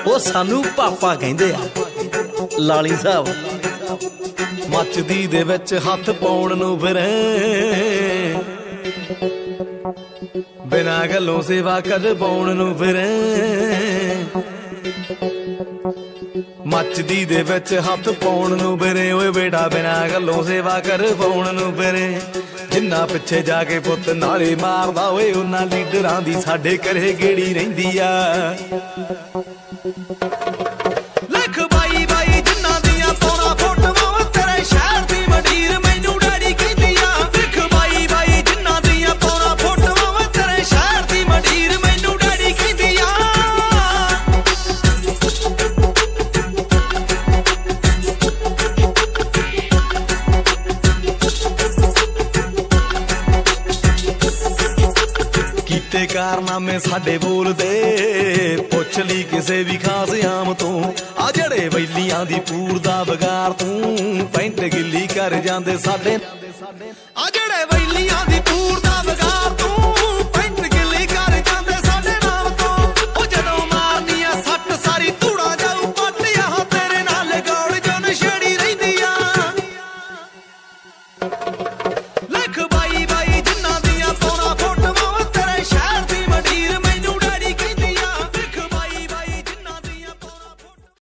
ਉਹ ਸਾਨੂੰ ਪਾਪਾ ਕਹਿੰਦੇ ਆ ਲਾਲੀ ਸਾਹਿਬ। ਮੱਚਦੀ ਦੇ ਵਿੱਚ ਹੱਥ ਪਾਉਣ ਨੂੰ ਫਿਰੇ, ਬਿਨਾਂ ਗੱਲੋਂ ਸੇਵਾ ਕਰਵਾਉਣ ਨੂੰ ਫਿਰੇ। ਮੱਚਦੀ ਦੇ ਵਿੱਚ ਹੱਥ ਪਾਉਣ ਨੂੰ ਫਿਰੇ, ਓਏ ਬੇਟਾ ਬਿਨਾਂ ਗੱਲੋਂ ਸੇਵਾ ਕਰਵਾਉਣ ਨੂੰ ਫਿਰੇ। ਜਿੰਨਾ ਪਿੱਛੇ ਜਾ ਕੇ ਪੁੱਤ ਨਾਲੇ ਮਾਰਦਾ ਓਏ, ਉਹਨਾਂ ਲੀਡਰਾਂ ਦੀ ਸਾਡੇ ਘਰੇ ਗੇੜੀ ਰਹਿੰਦੀ ਆ। ਲੱਖ ਬਾਈ ਬਾਈ ਜਿੰਨਾ ਦੀਆਂ ਪਾਉਣਾ ਫੋਟੋਆਂ, ਤੇਰੇ ਸ਼ਹਿਰ ਦੀ ਮੰਡੀਰ ਮੈਨੂੰ ਡੈਡੀ ਕਹਿੰਦੀ ਆ। ਲੱਖ ਬਾਈ ਬਾਈ ਜਿੰਨਾ ਦੀਆਂ ਪਾਉਣਾ ਫੋਟੋਆਂ, ਤੇਰੇ ਸ਼ਹਿਰ ਦੀ ਮੰਡੀਰ ਮੈਨੂੰ ਡੈਡੀ ਕਹਿੰਦੀ ਆ। ਕੀਤੇ ਕਾਰਨਾਮੇ ਸਾਡੇ ਬੋਲਦੇ, ਪੁੱਛ ਲਈ ਕਿਸੇ ਵੀ ਖਾਸ ਆਮ ਤੋਂ। ਆ ਜਿਹੜੇ ਵੈਲੀਆਂ ਦੀ ਪੂਰ ਦਾ ਬਗਾਰ ਤੂੰ, ਪੈਂਟ ਗਿੱਲੀ ਕਰ ਜਾਂਦੇ ਸਾਡੇ। ਆ ਜਿਹੜੇ ਵੈਲੀਆਂ ਦੀ ਪੂਰ ਦਾ ਬਗਾਰ